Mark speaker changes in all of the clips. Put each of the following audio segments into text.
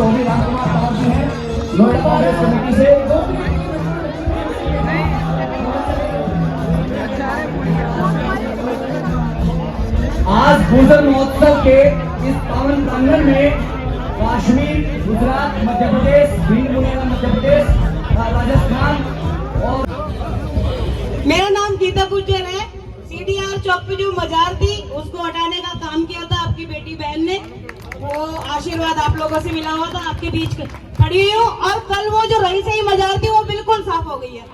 Speaker 1: चौधरी रामकुमार साहब जी हैं नोएडा कांग्रेस कमेटी से। आज गुर्जर महोत्सव के इस पावन प्रांगण में कश्मीर, गुजरात, मध्य प्रदेश, भिंड मुरैना मध्य प्रदेश, राजस्थान और
Speaker 2: मेरा नाम गीता गुर्जर है। सीडीआर चौक पे जो मजार थी उसको हटाने का काम किया था आपकी बेटी बहन ने। वो आशीर्वाद आप लोगों से मिला हुआ था, आपके बीच खड़ी हुई हूँ। और कल वो जो रही सही मजार थी वो बिल्कुल साफ हो गई है।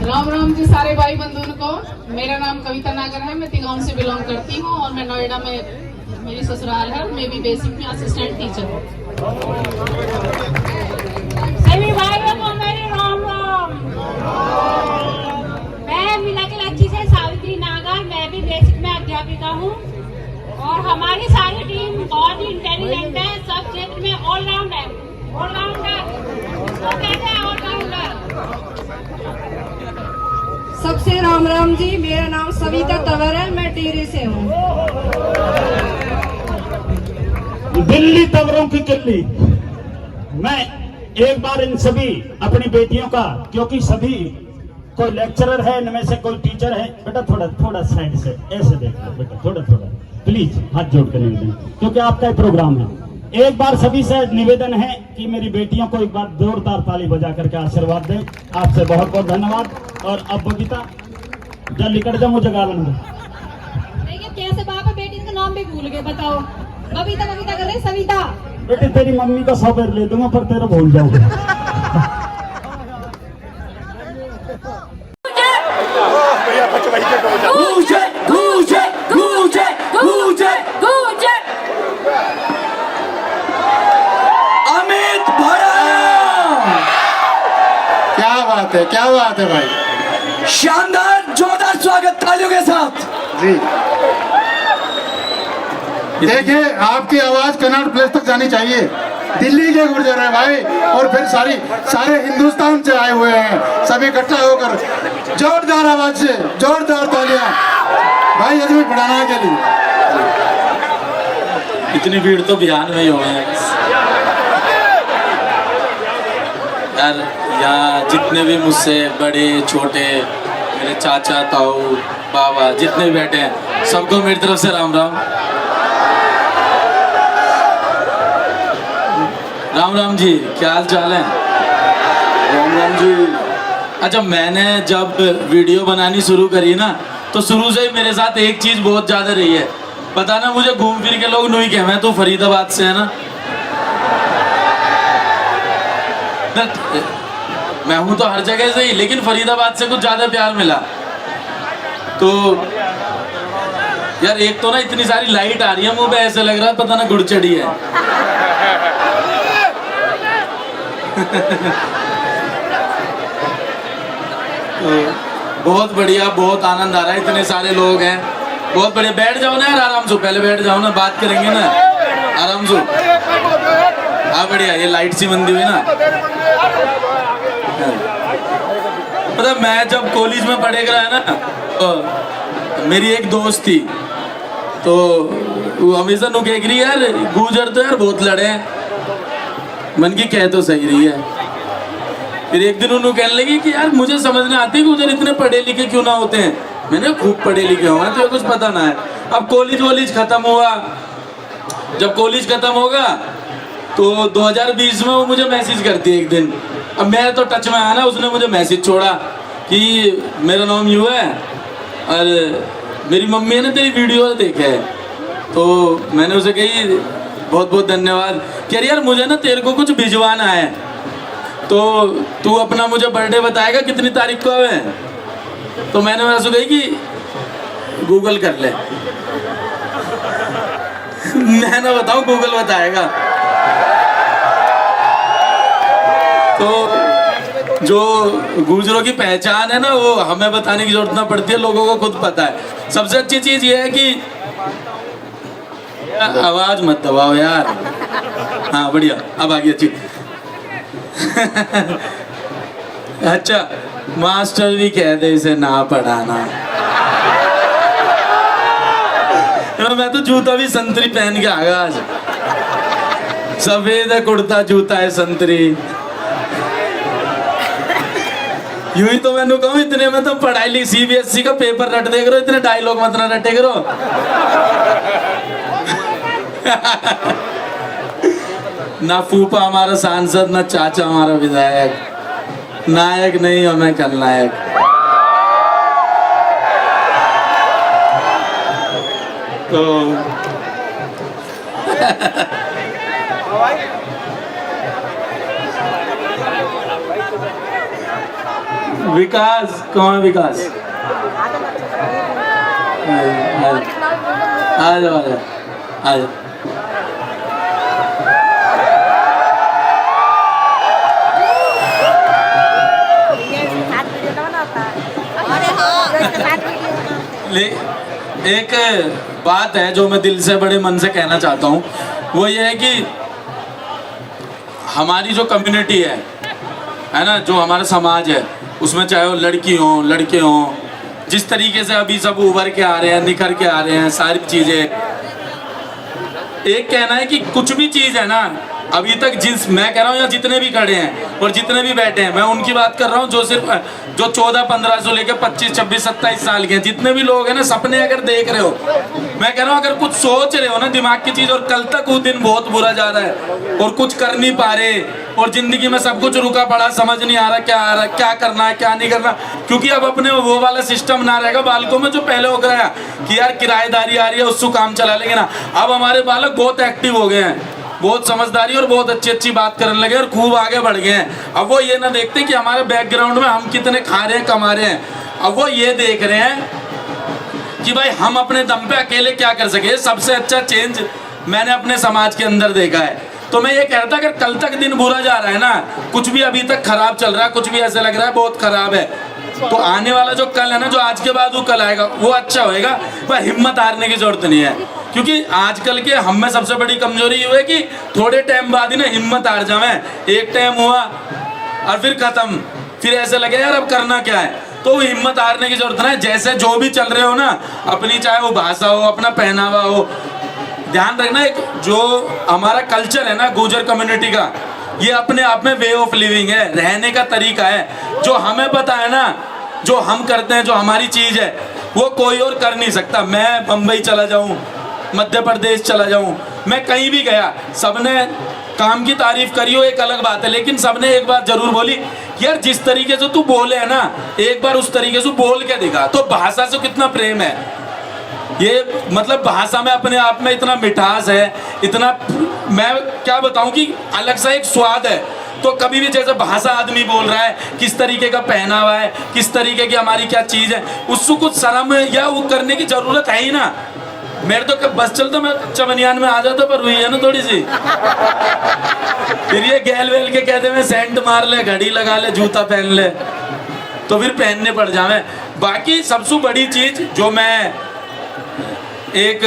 Speaker 3: राम राम जी सारे भाई बंधुओं को। मेरा नाम कविता नागर है, मैं तिगांव से बिलोंग करती हूँ और मैं नोएडा में मेरी ससुराल है। मैं भी बेसिक में असिस्टेंट टीचर हूँ।
Speaker 4: सभी भाइयों को मेरी राम राम। मैं मीनाक्षी से सावित्री नागर, मैं भी बेसिक में अध्यापिका हूँ और हमारी सारी टीम बहुत ही इंटेलिजेंट है, सब क्षेत्र में ऑलराउंड है। ऑलराउंडर इसको कहते हैं, ऑलराउंडर।
Speaker 2: सबसे राम राम जी, मेरा नाम सविता तंवर है, मैं टिहरी से हूँ।
Speaker 5: दिल्ली तंवरों की किल्ली। मैं एक बार इन सभी अपनी बेटियों का, क्योंकि सभी कोई लेक्चरर है, इनमें से कोई टीचर है। बेटा थोड़ा थोड़ा साइड से ऐसे देख लो बेटा, थोड़ा थोड़ा प्लीज हाथ जोड़ कर निवेदन, क्योंकि आपका ही प्रोग्राम है। एक बार सभी से निवेदन है कि मेरी बेटियों को एक बार जोरदार ताली बजा करके आशीर्वाद दें। आपसे बहुत बहुत धन्यवाद। और अब बबीता जल निकट जाओ, मुझे गालन दो।
Speaker 4: देखिए कैसे बाप है, बेटी का नाम भी भूल गए। बताओ, बबीता बबीता कर रहे, सविता।
Speaker 5: बेटी तेरी मम्मी का 100 पैर ले दूंगा, पर तेरा भूल जाओगे।
Speaker 1: गूंजे गूंजे गूंजे गूंजे गूंजे अमित भरा।
Speaker 6: क्या बात है, क्या बात है भाई।
Speaker 1: शानदार जोरदार स्वागत तालियों के साथ।
Speaker 6: जी देखिए, आपकी आवाज कन्नड़ प्लेस तक जानी चाहिए। दिल्ली के गुर्जर है भाई, और फिर सारे हिंदुस्तान से आए हुए हैं, सभी इकट्ठा होकर जोरदार आवाज से जोरदार तालियां भाई अजमेर पढ़ाना के लिए।
Speaker 7: इतनी भीड़ तो बिहार में ही हो है यार। यहाँ जितने भी मुझसे बड़े छोटे, मेरे चाचा ताऊ बाबा जितने भी बैठे हैं, सबको मेरी तरफ से राम राम। राम राम जी, क्या हाल चाल है? राम राम जी। अच्छा, मैंने जब वीडियो बनानी शुरू करी ना, तो शुरू से ही मेरे साथ एक चीज बहुत ज्यादा रही है। पता ना, मुझे घूम फिर के लोग नहीं कह, मैं तो फरीदाबाद से है ना। मैं हूं तो हर जगह से ही, लेकिन फरीदाबाद से कुछ ज्यादा प्यार मिला। तो यार एक तो ना इतनी सारी लाइट आ रही है मुंह पे, ऐसे लग रहा है पता ना गुड़ चढ़ी है। तो बहुत बढ़िया, बहुत आनंद आ रहा है, इतने सारे लोग हैं, बहुत बढ़िया। बैठ जाओ ना यार आराम से, पहले बैठ जाओ ना, बात करेंगे ना आराम से। हाँ बढ़िया, ये लाइट सी बंदी हुई ना। मतलब मैं जब कॉलेज में पढ़े गया ना, तो मेरी एक दोस्त थी, तो वो हमेशा नु कह रही यार गुजर तो यार बहुत लड़े हैं। मन की कह तो सही रही है। फिर एक दिन उन्होंने कहने लगी कि यार मुझे समझ नहीं आती गुजर इतने पढ़े लिखे क्यों ना होते हैं। मैंने खूब पढ़े लिखे हुए हैं, तो कुछ पता ना है। अब कॉलेज खत्म हुआ, जब कॉलेज खत्म होगा तो 2020 में वो मुझे मैसेज करती है एक दिन। अब मैं तो टच में आया ना, उसने मुझे मैसेज छोड़ा कि मेरा नाम यूँ है और मेरी मम्मी ने तेरी वीडियो देखे है। तो मैंने उसे कही बहुत बहुत धन्यवाद। कह रही यार मुझे ना तेरे को कुछ भिजवाना है, तो तू अपना मुझे बर्थडे बताएगा कितनी तारीख को है। तो मैंने वैसे कही कि गूगल कर ले। मैं ना बताऊं, गूगल बताएगा। तो जो गुजरों की पहचान है ना, वो हमें बताने की जरूरत ना पड़ती है, लोगों को खुद पता है। सबसे अच्छी चीज ये है कि आवाज मत दबाओ यार। हाँ बढ़िया, अब आ गई अच्छी। अच्छा, मास्टर भी कह दे इसे ना पढ़ाना। मैं तो जूता भी संतरी पहन के आ गया आज। सफेद है कुर्ता जूता है संतरी। यूं ही तो मैंने कहूँ इतने में तो पढ़ाई ली CBSE का पेपर रट देख रहे हो, इतने डायलॉग मत ना रटे करो। ना फूफा हमारा सांसद, ना चाचा हमारा विधायक, नायक नहीं हमें खलनायक। तो विकास कौन है? विकास आ जाओ आ जाओ। एक बात है जो मैं दिल से बड़े मन से कहना चाहता हूँ, वो ये है कि हमारी जो कम्युनिटी है ना, जो हमारा समाज है, उसमें चाहे वो लड़की हो लड़के हों, जिस तरीके से अभी सब उभर के आ रहे हैं, निखर के आ रहे हैं सारी चीज़ें, एक कहना है कि कुछ भी चीज़ है ना, अभी तक जिस मैं कह रहा हूँ या जितने भी खड़े हैं और जितने भी बैठे हैं, मैं उनकी बात कर रहा हूँ जो सिर्फ जो 14-15 से लेकर 25-26-27 साल के हैं, जितने भी लोग हैं ना, सपने अगर देख रहे हो, मैं कह रहा हूँ अगर कुछ सोच रहे हो ना दिमाग की चीज़, और कल तक वो दिन बहुत बुरा जा रहा है और कुछ कर नहीं पा रहे और जिंदगी में सब कुछ रुका पड़ा, समझ नहीं आ रहा क्या करना है क्या नहीं करना, क्योंकि अब अपने वो वाला सिस्टम ना रहेगा बालकों में जो पहले हो गया कि यार किराएदारी आ रही है उससे काम चला लेंगे ना। अब हमारे बालक बहुत एक्टिव हो गए हैं, बहुत समझदारी और बहुत अच्छी बात करने लगे और खूब आगे बढ़ गए हैं। अब वो ये ना देखते कि हमारे बैकग्राउंड में हम कितने खा रहे हैं कमा रहे हैं, अब वो ये देख रहे हैं कि भाई हम अपने दम पे अकेले क्या कर सके। सबसे अच्छा चेंज मैंने अपने समाज के अंदर देखा है। तो मैं ये कहता अगर कल तक दिन बुरा जा रहा है ना, कुछ भी अभी तक खराब चल रहा है, कुछ भी ऐसा लग रहा है बहुत खराब है, तो आने वाला जो कल है ना, जो आज के बाद वो कल आएगा वो अच्छा होएगा। पर हिम्मत हारने की जरूरत नहीं है, क्योंकि आजकल के हम में सबसे बड़ी कमजोरी ये है कि थोड़े टाइम बाद ही ना हिम्मत हार जावे। एक टाइम हुआ और फिर खत्म, फिर ऐसे लगे यार अब करना क्या है। तो वो हिम्मत हारने की जरूरत नहीं, जैसे जो भी चल रहे हो ना, अपनी चाहे वो भाषा हो, अपना पहनावा हो, ध्यान रखना एक जो हमारा कल्चर है ना गुर्जर कम्युनिटी का, ये अपने आप में वे ऑफ लिविंग है, रहने का तरीका है। जो हमें पता है ना, जो हम करते हैं, जो हमारी चीज़ है, वो कोई और कर नहीं सकता। मैं बम्बई चला जाऊं, मध्य प्रदेश चला जाऊं, मैं कहीं भी गया, सबने काम की तारीफ करी हो एक अलग बात है, लेकिन सबने एक बात जरूर बोली, यार जिस तरीके से तू बोले है ना, एक बार उस तरीके से बोल के दिखा। तो भाषा से कितना प्रेम है, ये मतलब भाषा में अपने आप में इतना मिठास है, इतना मैं क्या बताऊं कि अलग सा एक स्वाद है। तो कभी भी जैसे भाषा आदमी बोल रहा है, किस तरीके का पहनावा है, किस तरीके की हमारी क्या चीज़ है, उसको कुछ शर्म या वो करने की जरूरत है ही ना। मेरे तो बस चलता मैं चमनियान में आ जाता, पर हुई है ना थोड़ी सी, फिर ये गैल वेल के कहते हैं सेंट मार ले, घड़ी लगा ले, जूता पहन ले, तो फिर पहनने पड़ जावे। बाकी सबसे बड़ी चीज़ जो मैं एक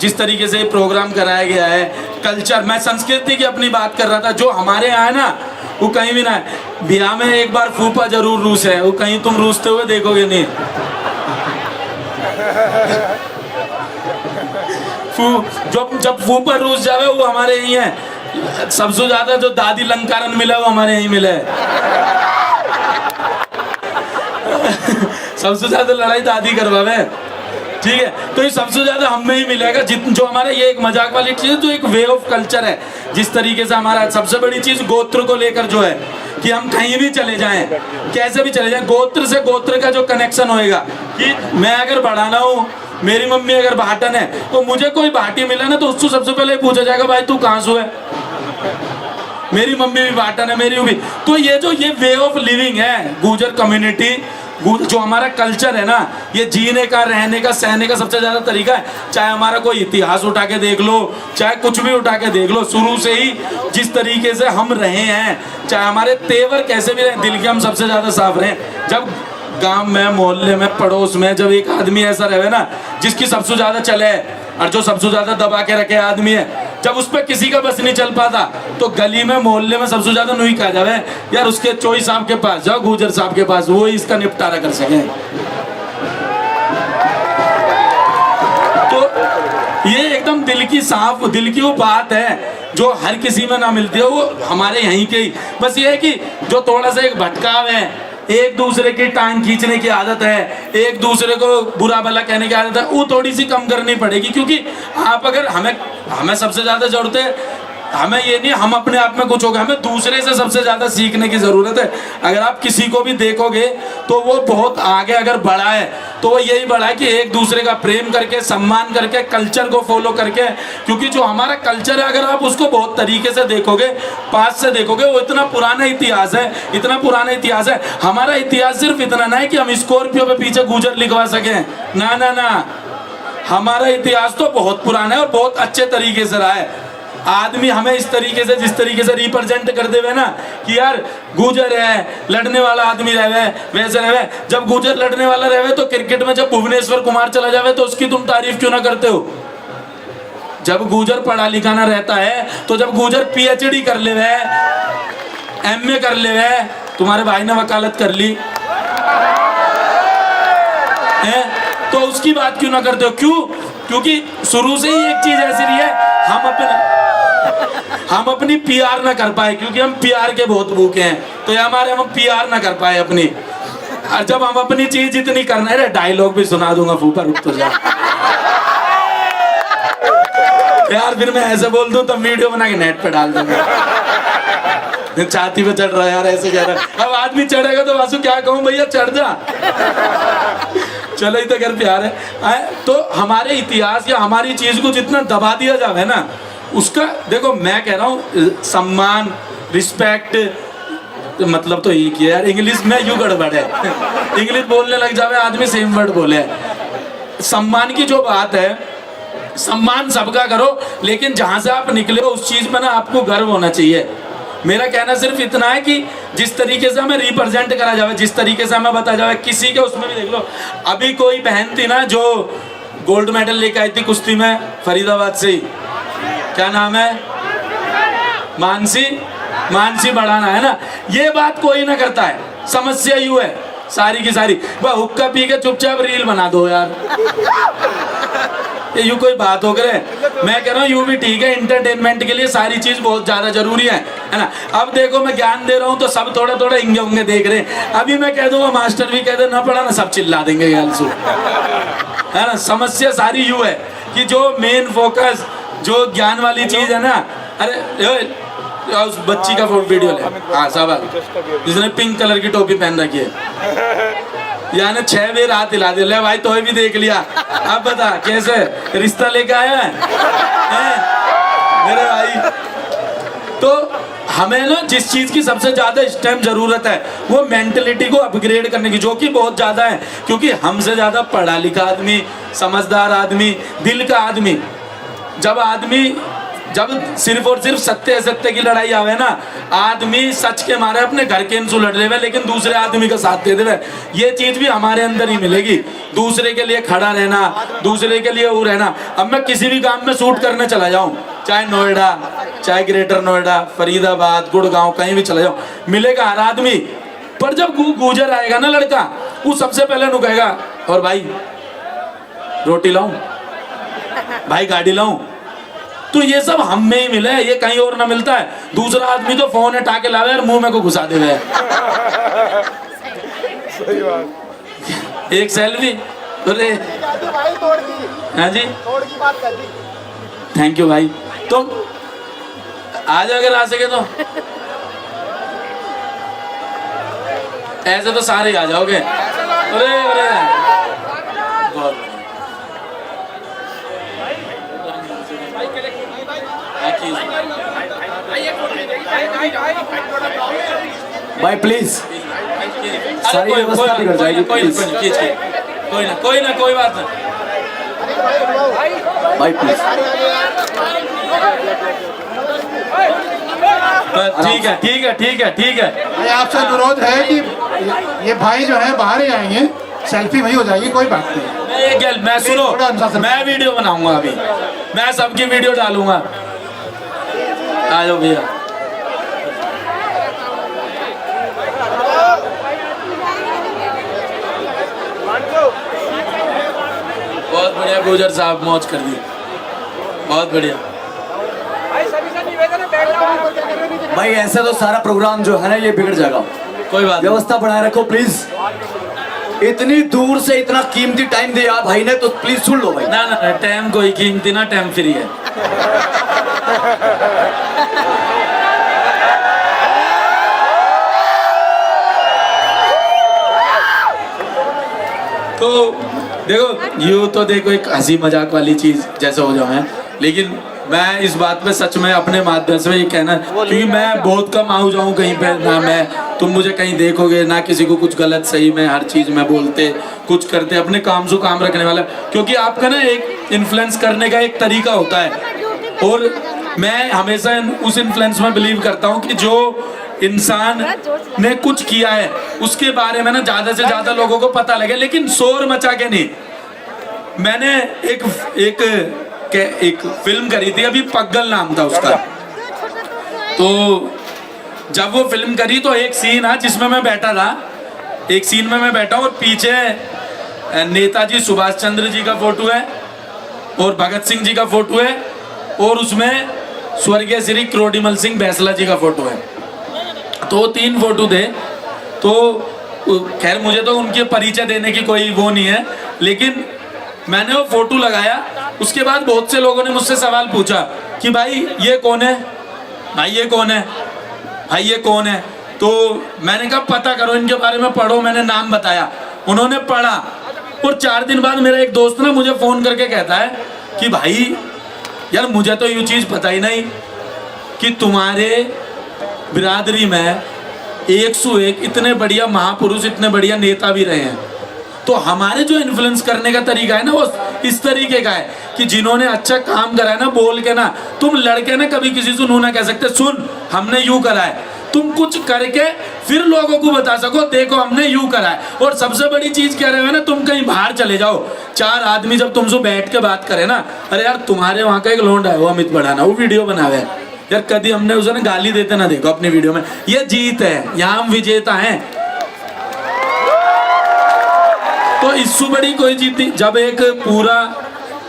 Speaker 7: जिस तरीके से प्रोग्राम कराया गया है, कल्चर, मैं संस्कृति की अपनी बात कर रहा था, जो हमारे यहाँ है ना वो कहीं भी ना है। बिहार में एक बार फूफा जरूर रूस है, वो कहीं तुम रूसते हुए देखोगे नहीं। जब फूफा रूस जावे वो हमारे यही है। सबसे ज्यादा जो दादी लंकारन मिला वो हमारे यही मिला है। सबसे ज्यादा लड़ाई दादी करवावे, ठीक है, तो ये सबसे ज्यादा हम में ही मिलेगा। जो हमारा ये एक मजाक वाली चीज है, जो एक वे ऑफ कल्चर है, जिस तरीके से हमारा सबसे बड़ी चीज गोत्र को लेकर जो है कि हम कहीं भी चले जाएं, कैसे भी चले जाएं, गोत्र से गोत्र का जो कनेक्शन होएगा कि मैं अगर बढ़ाना हूँ, मेरी मम्मी अगर भाटन है, तो मुझे कोई भाटी मिला ना, तो उसको सबसे पहले पूछा जाएगा भाई तू कहाँ से है, मेरी मम्मी भी भाटन है, मेरी भी। तो ये वे ऑफ लिविंग है गुर्जर कम्युनिटी, जो हमारा कल्चर है ना, ये जीने का, रहने का, सहने का सबसे ज्यादा तरीका है। चाहे हमारा कोई इतिहास उठा के देख लो, चाहे कुछ भी उठा के देख लो, शुरू से ही जिस तरीके से हम रहे हैं, चाहे हमारे तेवर कैसे भी रहे, दिल के हम सबसे ज्यादा साफ रहे। जब गांव में, मोहल्ले में, पड़ोस में जब एक आदमी ऐसा रहे ना जिसकी सबसे ज्यादा चले और जो सबसे ज्यादा दबा के रखे आदमी है, जब उस पर किसी का बस नहीं चल पाता, तो गली में, मोहल्ले में सबसे ज्यादा नुई कहा जावे यार उसके चोई साहब के पास जाओ, गुर्जर साहब के पास, वो इसका निपटारा कर सके। तो ये एकदम एकदम दिल की साफ, दिल की वो बात है जो हर किसी में ना मिलती है, वो हमारे यहीं के ही। बस ये है कि जो थोड़ा सा एक भटकाव है, एक दूसरे की टांग खींचने की आदत है, एक दूसरे को बुरा भला कहने की आदत है, वो थोड़ी सी कम करनी पड़ेगी। क्योंकि आप अगर हमें सबसे ज्यादा जरूरत है, हमें ये नहीं हम अपने आप में कुछ हो गए, हमें दूसरे से सबसे ज्यादा सीखने की जरूरत है। अगर आप किसी को भी देखोगे तो वो बहुत आगे अगर बढ़ा है तो वो यही बढ़ा है कि एक दूसरे का प्रेम करके, सम्मान करके, कल्चर को फॉलो करके। क्योंकि जो हमारा कल्चर है अगर आप उसको बहुत तरीके से देखोगे, पास से देखोगे, वो इतना पुराना इतिहास है, इतना पुराना इतिहास है। हमारा इतिहास सिर्फ इतना ना है कि हम स्कॉर्पियो पे पीछे गुजर लिखवा सकें, ना ना ना, हमारा इतिहास तो बहुत पुराना है और बहुत अच्छे तरीके से रहा है। आदमी हमें इस तरीके से, जिस तरीके से रिप्रेजेंट कर देवे ना कि यार गुजर है, लड़ने वाला आदमी रहे, वैसे रहे। जब गुजर लड़ने वाला रहे तो क्रिकेट में जब भुवनेश्वर कुमार चला जावे तो उसकी तुम तारीफ क्यों ना करते हो? जब गुजर पढ़ा लिखा ना रहता है, तो जब गुजर PhD कर ले, MA कर ले, तुम्हारे भाई ने वकालत कर ली है, तो उसकी बात क्यों ना करते हो? क्यों? क्योंकि शुरू से ही एक चीज ऐसी रही है, हम अपनी PR ना कर पाए, क्योंकि हम PR के बहुत भूखे हैं, तो ये हमारे हम PR ना कर पाए अपनी। और जब हम अपनी चीज इतनी करना है, डायलॉग भी सुना दूंगा, फूफा रुक तो जा यार, फिर मैं ऐसे बोल दूं तब वीडियो बना के नेट पे डाल दूंगा। छाती पे चढ़ रहा है यार, ऐसे कह रहा है। अब आदमी चढ़ेगा तो वासु क्या कहूं, भैया चढ़ जा। चलो ही तो घर प्यार है। तो हमारे इतिहास या हमारी चीज को जितना दबा दिया जाए ना, उसका देखो मैं कह रहा हूँ सम्मान, रिस्पेक्ट, मतलब तो यही किया यार। इंग्लिश में यूं गड़बड़ है, इंग्लिश बोलने लग जावे आदमी सेम वर्ड बोले। सम्मान की जो बात है, सम्मान सबका करो, लेकिन जहां से आप निकले हो उस चीज में ना आपको गर्व होना चाहिए। मेरा कहना सिर्फ इतना है कि जिस तरीके से हमें रिप्रेजेंट करा जाए, जिस तरीके से हमें बताया जाए, किसी के उसमें भी देख लो। अभी कोई बहन थी ना जो गोल्ड मेडल लेके आई थी कुश्ती में, फरीदाबाद से ही, क्या नाम है? मानसी बढ़ाना है ना। ये बात कोई ना करता है, समस्या यूं है सारी की सारी, वह हुक्का पी के चुपचाप रील बना दो यार। ये यूं कोई बात हो करे? मैं कह रहा हूँ यूं भी ठीक है, इंटरटेनमेंट के लिए सारी चीज बहुत ज्यादा जरूरी है ना। अब देखो मैं ज्ञान दे रहा हूँ तो सब थोड़ा थोड़ा इंगे उंगे देख रहे हैं। अभी मैं कह दूंगा मास्टर भी कह दे ना पढ़ा ना, सब चिल्ला देंगे है ना। समस्या सारी यूं है कि जो मेन फोकस, जो ज्ञान वाली चीज है ना, अरे उस बच्ची का वीडियो ले, हाँ साहब, जिसने पिंक कलर की टोपी पहन रखी है, यानी 6 बार हाथ हिला दे ले भाई, तो भी देख लिया। अब बता कैसे रिश्ता लेके आया है मेरे भाई। तो हमें ना जिस चीज की सबसे ज्यादा इस टाइम जरूरत है वो मेंटलिटी को अपग्रेड करने की, जो कि बहुत ज्यादा है। क्योंकि हमसे ज्यादा पढ़ा लिखा आदमी, समझदार आदमी, दिल का आदमी, जब सिर्फ और सिर्फ सत्य असत्य की लड़ाई आवे ना, आदमी सच के मारे अपने घर के इंसू लड़ लेवे, लेकिन दूसरे आदमी का साथ दे देवे। ये चीज भी हमारे अंदर ही मिलेगी, दूसरे के लिए खड़ा रहना, दूसरे के लिए वो रहना। अब मैं किसी भी काम में शूट करने चला जाऊं, चाहे नोएडा, चाहे ग्रेटर नोएडा, फरीदाबाद, गुड़गांव, कहीं भी चला जाऊं, मिलेगा हर आदमी। पर जब गुजर आएगा ना लड़का, वो सबसे पहले नु कहेगा, और भाई रोटी लाऊं, भाई गाड़ी लाऊं। तो ये सब हम में ही मिले, ये कहीं और ना मिलता है। दूसरा आदमी तो फोन हटा के लावे और मुंह में को घुसा देवे। एक सेल्फी, अरे हाँ जी, थैंक यू भाई। तो आज अगर आ सके तो ऐसे तो सारे ही आ जाओगे। अरे अरे बहुत
Speaker 1: भाई प्लीज सारी व्यवस्था बिगड़ जाएगी।
Speaker 7: कोई ना कोई बात नहीं
Speaker 1: भाई प्लीज।
Speaker 7: ठीक है।
Speaker 6: आपसे अनुरोध है कि ये भाई जो है बाहर ही आएंगे, सेल्फी वही हो जाएगी, कोई बात नहीं।
Speaker 7: मैं सुनो, मैं वीडियो बनाऊंगा अभी, मैं सबकी वीडियो डालूंगा। आ जाओ भैया। बहुत बढ़िया गुजर साहब, मौज कर दी। बहुत बढ़िया।
Speaker 1: भाई ऐसे तो सारा प्रोग्राम जो है ना ये बिगड़ जाएगा,
Speaker 7: कोई बात नहीं।
Speaker 1: व्यवस्था बनाए रखो प्लीज। इतनी दूर से इतना कीमती टाइम दिया भाई ने, तो प्लीज सुन लो भाई।
Speaker 7: ना ना टाइम कोई कीमती ना, टाइम फ्री है। तो देखो यूँ तो देखो एक हंसी मजाक वाली चीज जैसे हो जाए, लेकिन मैं इस बात पे सच में अपने माध्यम से ये कहना, क्योंकि मैं बहुत कम आऊँ जाऊँ कहीं पे, ना मैं तुम मुझे कहीं देखोगे ना किसी को कुछ गलत सही में हर चीज में बोलते कुछ करते, अपने काम से काम रखने वाला, क्योंकि आपका ना एक इन्फ्लुएंस करने का एक तरीका होता है। और मैं हमेशा उस इन्फ्लुएंस में बिलीव करता हूँ कि जो इंसान ने कुछ किया है उसके बारे में ना ज्यादा से ज्यादा लोगों को पता लगे, लेकिन शोर मचा के नहीं। मैंने एक फिल्म करी थी अभी, पग्गल नाम था उसका। तो जब वो फिल्म करी तो एक सीन है जिसमें मैं बैठा था, एक सीन में मैं बैठा हूँ और पीछे नेताजी सुभाष चंद्र जी का फोटो है और भगत सिंह जी का फोटो है और उसमें स्वर्गीय श्री क्रोडीमल सिंह बैसला जी का फोटो है। तो 3 फोटो थे। तो खैर मुझे तो उनके परिचय देने की कोई वो नहीं है, लेकिन मैंने वो फोटो लगाया। उसके बाद बहुत से लोगों ने मुझसे सवाल पूछा कि भाई ये कौन है, भाई ये कौन है, भाई ये कौन है। तो मैंने कहा पता करो इनके बारे में, पढ़ो। मैंने नाम बताया, उन्होंने पढ़ा और 4 दिन बाद मेरा एक दोस्त ना मुझे फ़ोन करके कहता है कि भाई यार मुझे तो ये चीज़ पता ही नहीं कि तुम्हारे बिरादरी में 101 इतने बढ़िया महापुरुष, इतने बढ़िया नेता भी रहे हैं। तो हमारे जो इन्फ्लुएंस करने का तरीका है ना वो इस तरीके का है कि जिन्होंने अच्छा काम करा है ना, बोल के ना, तुम लड़के ना कभी किसी से नू ना कह सकते सुन हमने यूं करा है, तुम कुछ करके फिर लोगों को बता सको देखो हमने यूं करा है। और सबसे बड़ी चीज क्या रहे ना, तुम कहीं बाहर चले जाओ, 4 आदमी जब तुमसे बैठ के बात करे ना, अरे यार तुम्हारे वहाँ का एक लोंडा है वो अमित बढ़ाना, वो वीडियो बनावे यार, कभी हमने उसे ना गाली देते ना देखो अपनी वीडियो में। ये जीत है, यहाँ हम विजेता हैं। तो इससे बड़ी कोई जीत नहीं। जब एक पूरा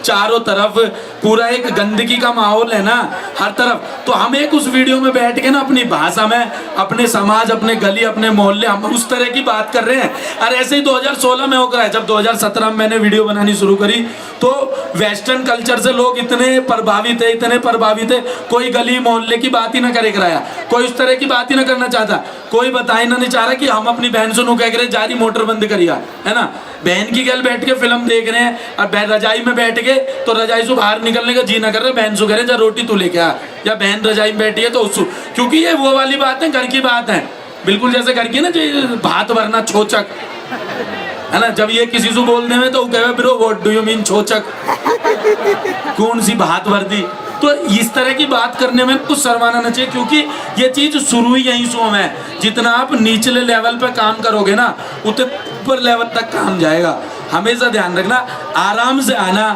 Speaker 7: चारों तरफ पूरा एक गंदगी का माहौल है ना हर तरफ, तो हम एक उस वीडियो में बैठ के ना अपनी भाषा में अपने समाज, अपने गली, अपने मोहल्ले, हम उस तरह की बात कर रहे हैं। और ऐसे ही 2016 में होकर है, जब 2017 में मैंने वीडियो बनानी शुरू करी तो वेस्टर्न कल्चर से लोग इतने प्रभावित थे, कोई गली मोहल्ले की बात ही ना करे कराया, कोई उस तरह की बात ही ना करना चाहता, कोई बताई ना नहीं चाह रहा कि हम अपनी बहन से नू कह रहे जारी मोटर बंद करिया, है ना। बहन की गल बैठ के फिल्म देख रहे हैं और रजाई में बैठ के, तो रजाई से बाहर निकलने का जी ना कर रहे, बहन से कह रहे जा रोटी तू लेके आ, या बहन रजाई में बैठी है तो उसको, क्योंकि ये वो वाली बात है, घर की बात है, बिल्कुल जैसे घर की ना जो भात भरना छोचक, है ना। जब ये किसी से बोलने में तो कहे bro what do you mean छोचक, कौन सी भात भर दी। तो इस तरह की बात करने में कुछ शर्माना नहीं चाहिए, क्योंकि ये चीज शुरू ही यहीं से है। जितना आप निचले लेवल पे काम करोगे ना उतने ऊपर लेवल तक काम जाएगा। हमेशा ध्यान रखना, आराम से आना,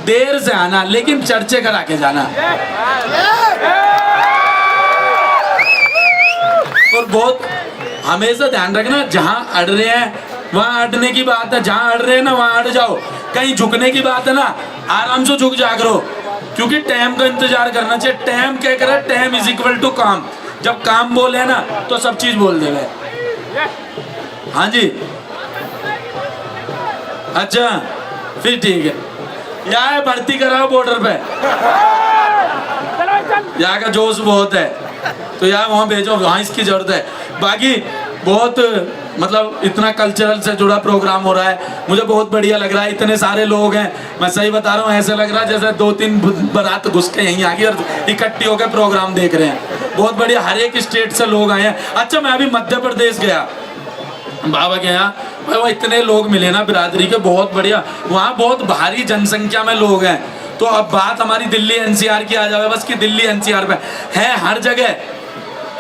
Speaker 7: देर से आना, लेकिन चर्चे करा के जाना। और बहुत हमेशा ध्यान रखना, जहां अड़ रहे हैं वहां अड़ने की बात है, जहां अड़ रहे हैं ना वहां अड़ जाओ। कहीं झुकने की बात है ना, आराम से झुक जा करो, क्योंकि टाइम का इंतजार करना चाहिए। टाइम क्या करे, टाइम इज इक्वल टू काम। जब काम बोले ना तो सब चीज बोल देवे। हाँ जी, अच्छा फिर ठीक है। यहाँ भर्ती कराओ बॉर्डर पे, यहाँ का जोश बहुत है, तो यहाँ वहाँ भेजो, वहाँ इसकी जरूरत है। बाकी बहुत मतलब इतना कल्चरल से जुड़ा प्रोग्राम हो रहा है, मुझे बहुत बढ़िया लग रहा है। इतने सारे लोग हैं, मैं सही बता रहा हूँ, ऐसे लग रहा है जैसे 2-3 बारात घुस के यहीं आ गई और इकट्ठी होकर प्रोग्राम देख रहे हैं। बहुत बढ़िया, हर एक स्टेट से लोग आए हैं। अच्छा मैं अभी मध्य प्रदेश गया, बाबा गया, वो इतने लोग मिले ना बिरादरी के, बहुत बढ़िया। वहाँ बहुत भारी जनसंख्या में लोग हैं। तो अब बात हमारी दिल्ली एनसीआर की आ जाए बस, कि दिल्ली एनसीआर पे है हर जगह,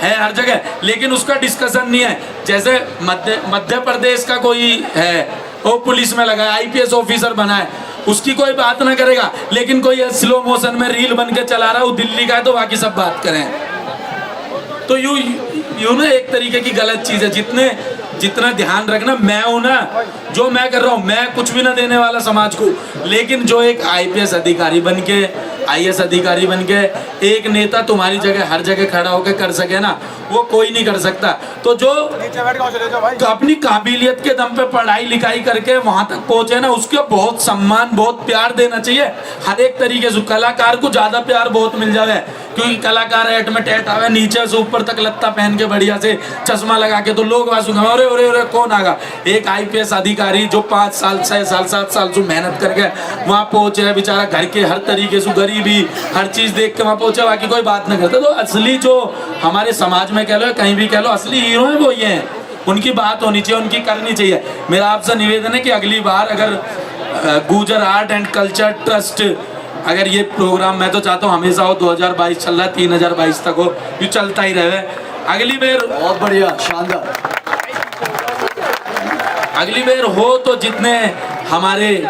Speaker 7: है हर जगह, लेकिन उसका डिस्कशन नहीं है। जैसे मध्य प्रदेश का कोई है, वो पुलिस में लगा है, IPS ऑफिसर बना है, उसकी कोई बात ना करेगा, लेकिन कोई स्लो मोशन में रील बन के चला रहा है, वो दिल्ली का है, तो बाकी सब बात करें। तो यूं ना एक तरीके की गलत चीज है। जितना ध्यान रखना, मैं हूं ना, जो मैं कर रहा हूं, मैं कुछ भी ना देने वाला समाज को, लेकिन जो एक IPS अधिकारी बन के IAS अधिकारी बन के एक नेता तुम्हारी जगह हर जगह खड़ा होकर कर सके ना, वो कोई नहीं कर सकता। तो जो तो अपनी काबिलियत के दम पे पढ़ाई लिखाई करके वहां तक पहुंचे ना, उसको बहुत सम्मान बहुत प्यार देना चाहिए हर एक तरीके से। कलाकार को ज्यादा प्यार बहुत मिल जावे, क्योंकि कलाकार एट में टेट आवे, नीचे से ऊपर तक लत्ता पहन के बढ़िया से चश्मा लगा के, तो लोग वासुगा अरे अरे अरे कौन आगा। एक IPS अधिकारी जो 5 साल 6 साल 7 साल से मेहनत करके वहां पहुंचे है, बेचारा घर के हर तरीके से गरीबी हर चीज देख के वहां पहुंचे, बाकी कोई बात नहीं करता। तो असली जो हमारे समाज में कह लो कहीं भी कह लो असली हीरो है वो ये हैं, उनकी बात होनी चाहिए, उनकी करनी चाहिए। मेरा आपसे निवेदन है कि अगली बार अगर Gurjar art and culture trust अगर ये प्रोग्राम, मैं तो चाहता हूँ हमेशा हो, 2022 चल रहा है 3022 तक हो, ये चलता ही रहे। अगली बार
Speaker 1: बहुत बढ़िया, शानदार।
Speaker 7: अगली बार हो तो जितने हमारे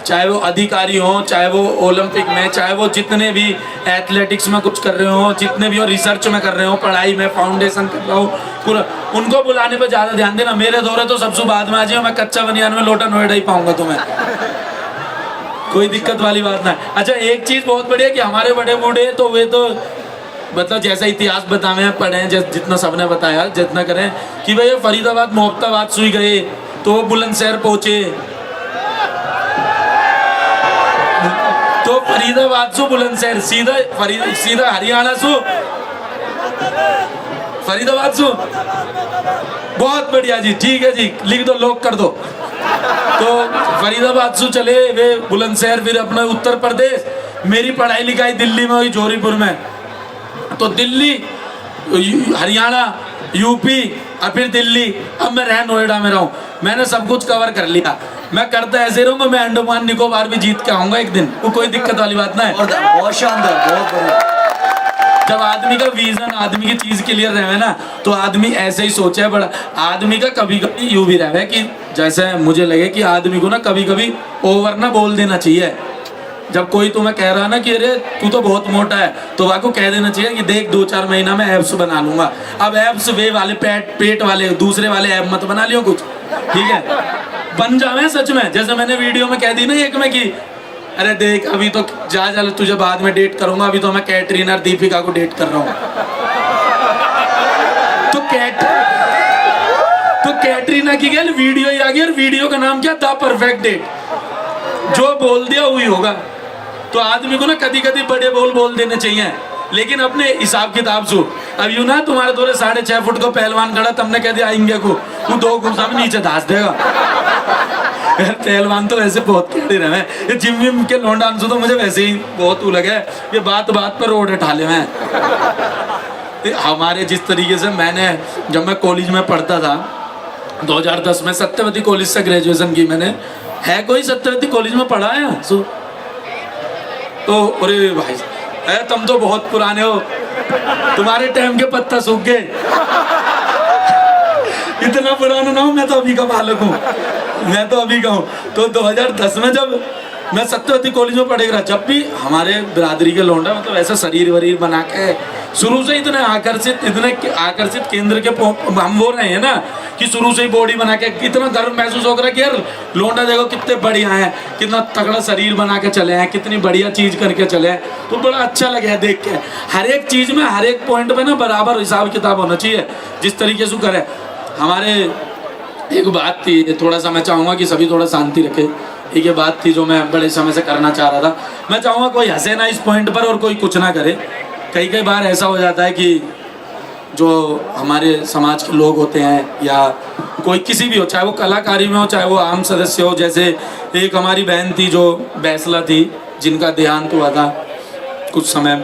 Speaker 7: चाहे वो अधिकारी हों, चाहे वो ओलंपिक में, चाहे वो जितने भी एथलेटिक्स में कुछ कर रहे हो, जितने भी और रिसर्च में कर रहे हो, पढ़ाई में फाउंडेशन कर रहा हो पूरा, उनको बुलाने पे ज़्यादा ध्यान देना। मेरे दौरे तो सबसे बाद में आ जाए, मैं कच्चा बनियान में लोटा नोएडा ही पाऊंगा तुम्हें, कोई दिक्कत वाली बात ना है। अच्छा एक चीज़ बहुत बढ़िया कि हमारे बड़े बूढ़े तो वे तो मतलब जैसा इतिहास बतावे हैं, पढ़े हैं, जितना सबने बताया जितना करें कि भाई फरीदाबाद मोहब्बताबाद सुई गए तो वो बुलंदशहर पहुंचे, तो फरीदाबाद से बुलंदशहर सीधा हरियाणा से फरीदाबाद से। बहुत बढ़िया जी, ठीक है जी, लिख दो, लॉक कर दो। तो फरीदाबाद से चले वे बुलंदशहर, फिर अपना उत्तर प्रदेश। मेरी पढ़ाई लिखाई दिल्ली में हुई, जोरीपुर में, तो दिल्ली हरियाणा यूपी और फिर दिल्ली, अब मैं रह नोएडा में रहूं। मैंने सब कुछ कवर कर लिया। मैं करता ऐसे रहूंगा, मैं अंडमान निकोबार भी जीत के आऊंगा एक दिन, वो कोई दिक्कत वाली बात ना है।
Speaker 1: बहुत शानदार, बहुत बढ़िया।
Speaker 7: जब आदमी का विजन, आदमी की चीज क्लियर रहे ना, तो आदमी ऐसे ही सोचे है। बड़ा आदमी का कभी कभी यूं भी रहे कि जैसे मुझे लगे कि आदमी को ना कभी कभी ओवर ना बोल देना चाहिए। जब कोई तुम्हें कह रहा ना कि अरे तू तो बहुत मोटा है, तो वह को कह देना चाहिए कि देख 2-4 महीना में एब्स बना लूंगा। अब एब्स वे वाले पेट वाले दूसरे वाले एब मत बना लियो कुछ, ठीक है, बन जावे सच में। जैसे मैंने वीडियो में कह दी ना एक में कि अरे देख अभी तो जा तुझे बाद में डेट करूंगा, अभी तो मैं कैटरीना और दीपिका को डेट कर रहा हूँ। तो कैटरीना की क्या वीडियो ही आ गई, और वीडियो का नाम क्या था, परफेक्ट डेट। जो बोल दिया वही होगा। तो आदमी को ना कभी कभी बड़े बोल देने चाहिए, लेकिन अपने हिसाब किताब से। अब यूं ना तुम्हारे दौरे 6.5 फुट को पहलवान खड़ा, तुमने कह दिया आएंगे को, तू 2 घुसा में नीचे धास देगा। पहलवान तो वैसे बहुत खेलते रहे, ये जिम विम के लौंडा अंशु तो मुझे वैसे ही बहुत लगे, ये बात बात पर रोड उठा ले। मैं हमारे जिस तरीके से मैंने जब मैं कॉलेज में पढ़ता था 2010 में सत्यवती कॉलेज से ग्रेजुएशन की मैंने। है कोई सत्यवती कॉलेज में पढ़ा है? तो अरे भाई तुम तो बहुत पुराने हो, तुम्हारे टाइम के पत्ता सूख गए। इतना पुराना ना हूं, मैं तो अभी का बालक हूँ, मैं तो अभी का हूँ। तो 2010 में जब मैं सत्यवती कॉलेज में पढ़ेगा, जब भी हमारे बिरादरी के लौंडा मतलब ऐसा शरीर वरीर बना के शुरू से इतने आकर्षित केंद्र के हम वो रहे हैं ना कि शुरू से ही बॉडी बना के इतना गर्व महसूस हो रहा कि यार लौंडा देखो कितने बढ़िया हैं, कितना तगड़ा शरीर बना के चले हैं, कितनी बढ़िया चीज करके चले हैं। तो बड़ा अच्छा लगे देख के। हर एक चीज में हर एक पॉइंट पे ना बराबर हिसाब किताब होना चाहिए, जिस तरीके से करे। हमारे एक बात थी, थोड़ा सा मैं चाहूँगा कि सभी थोड़ा शांति रखे। एक ये बात थी जो मैं बड़े समय से करना चाह रहा था। मैं चाहूँगा कोई हंसे ना इस पॉइंट पर और कोई कुछ ना करे। कई बार ऐसा हो जाता है कि जो हमारे समाज के लोग होते हैं या कोई किसी भी हो, चाहे वो कलाकारी में हो चाहे वो आम सदस्य हो। जैसे एक हमारी बहन थी जो बैसला थी, जिनका देहांत हुआ था कुछ समय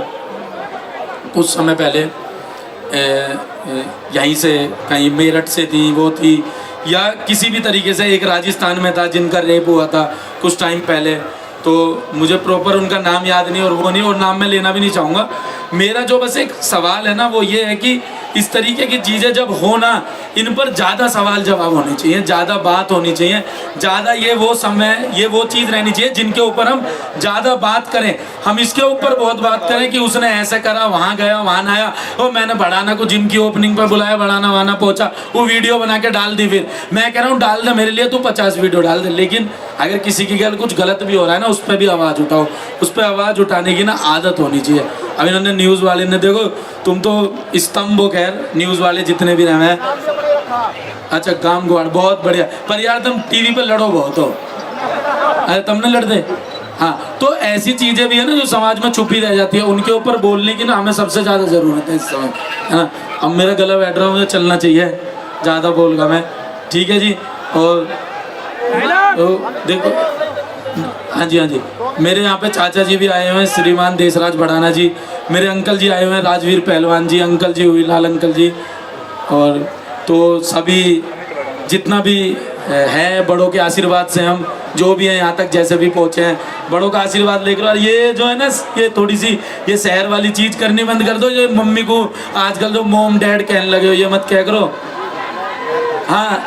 Speaker 7: पहले, यहीं से कहीं मेरठ से थी वो थी, या किसी भी तरीके से एक राजस्थान में था जिनका रेप हुआ था कुछ टाइम पहले। तो मुझे प्रॉपर उनका नाम याद नहीं और वो नहीं, और नाम मैं लेना भी नहीं चाहूँगा। मेरा जो बस एक सवाल है ना वो ये है कि इस तरीके की चीज़ें जब हो ना, इन पर ज़्यादा सवाल जवाब होने चाहिए, ज़्यादा बात होनी चाहिए, ज़्यादा ये वो समय, ये वो चीज़ रहनी चाहिए जिनके ऊपर हम ज़्यादा बात करें। हम इसके ऊपर बहुत बात करें कि उसने ऐसे करा, वहाँ गया, वहाँ ना आया, और मैंने बढ़ाना को जिम की ओपनिंग पर बुलाया, बढ़ाना वहाँ ना पहुँचा, वो वीडियो बना के डाल दी। फिर मैं कह रहा हूँ डाल दे, मेरे लिए तू 50 वीडियो डाल दे, लेकिन अगर किसी की गल कुछ गलत भी हो रहा है ना, उस पर भी आवाज़ उठाओ। उस पर आवाज़ उठाने की ना आदत होनी चाहिए। अब इन्होंने न्यूज़ वाले ने, देखो तुम तो स्तंभ हो, खैर न्यूज़ वाले जितने भी रहे हैं, अच्छा काम गुआड़ बहुत बढ़िया, पर यार तुम टीवी पे लड़ो बहुत हो, अरे तुमने लड़ते। हाँ, तो ऐसी चीज़ें भी है ना जो समाज में छुपी रह जाती है, उनके ऊपर बोलने की ना हमें सबसे ज़्यादा ज़रूरत है इस समय, है ना। अब मेरा गला बैठ रहा है, मुझे चलना चाहिए, ज़्यादा बोलूँगा मैं, ठीक है जी। और तो देखो, हाँ जी हाँ जी, मेरे यहाँ पे चाचा जी भी आए हुए हैं, श्रीमान देशराज बढ़ाना जी, मेरे अंकल जी आए हुए हैं, राजवीर पहलवान जी, अंकल जी हुईलाल अंकल जी, और तो सभी जितना भी है बड़ों के आशीर्वाद से हम जो भी हैं यहाँ तक जैसे भी पहुँचे हैं, बड़ों का आशीर्वाद लेकर। और ये जो है ना, ये थोड़ी सी ये शहर वाली चीज़ करनी बंद कर दो, जो मम्मी को आजकल जो मोम डैड कहने लगे हो, ये मत कह करो। हाँ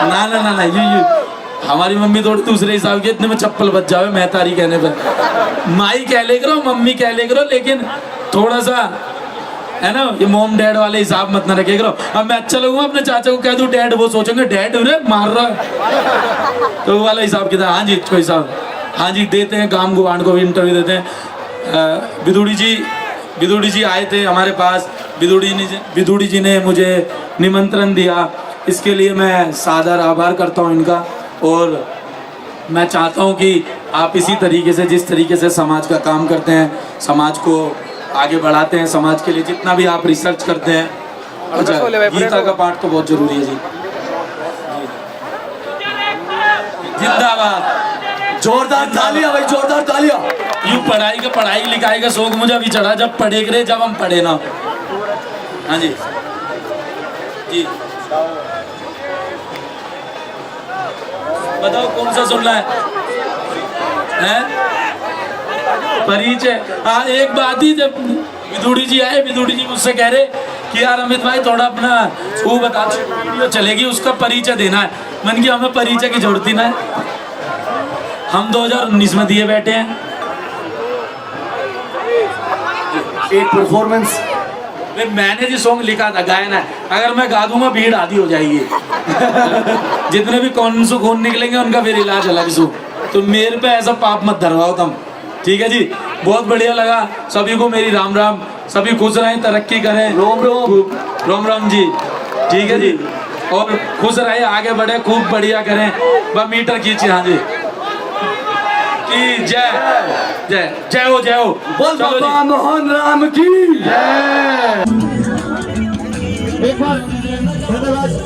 Speaker 7: ना ना ना ना, ये हमारी मम्मी थोड़ी दूसरे हिसाब की, इतने में चप्पल बच जावे मैं तारी कहने पर। माई कह ले करो, मम्मी कह ले करो, लेकिन थोड़ा सा है ना, ये मोम डैड वाले हिसाब मत ना रखे करो। अब मैं अच्छा लगूंगा अपने चाचा को कह दूं डैड, वो सोचेंगे डैड उन्हें मार रहा है, तो वो वाला हिसाब कितना। हाँ जी कोई साहब, हाँ जी देते हैं, गांव गुवान को भी इंटरव्यू देते हैं। बिदुड़ी जी आए थे हमारे पास, बिदुड़ी जी ने मुझे निमंत्रण दिया, इसके लिए मैं सादर आभार करता हूँ इनका। और मैं चाहता हूँ कि आप इसी तरीके से, जिस तरीके से समाज का काम करते हैं, समाज को आगे बढ़ाते हैं, समाज के लिए जितना भी आप रिसर्च करते हैं। अच्छा, गीता का पाठ तो बहुत जरूरी है जी। जिंदाबाद, जोरदार तालियां भाई, जोरदार तालियां। यूँ पढ़ाई लिखाई का शौक मुझे अभी चढ़ा, जब पढ़े करे, जब हम पढ़े ना। हाँ जी जी, बताओ कौन सा सुनना है? परिचय। हाँ, एक बात ही, जब बिदुड़ी जी आए, बिदुड़ी जी मुझसे कह रहे कि यार अमित भाई थोड़ा अपना वो बता दो, वीडियो चलेगी उसका परिचय देना है। मन की हमें परिचय की जरूरत ही ना है, हम 2019 में दिए बैठे हैं। एक परफॉर्मेंस मैंने जी सॉन्ग लिखा था, गायन है, अगर मैं गा दूंगा भीड़ आधी हो जाएगी। जितने भी कौन से खून निकलेंगे उनका फिर इलाज अलग सो, तो मेरे पे ऐसा पाप मत धरवाओ तुम, ठीक है जी। बहुत बढ़िया लगा, सभी को मेरी राम राम, सभी खुश रहें, तरक्की करें, रोम रोम जी, ठीक है जी। और खुश रहे, आगे बढ़े, खूब बढ़िया करें, बस मीटर खींचे। हाँ जी की जय जय जय हो, जय हो, बोल बाबा मोहन राम की जय।
Speaker 6: एक बार धन्यवाद।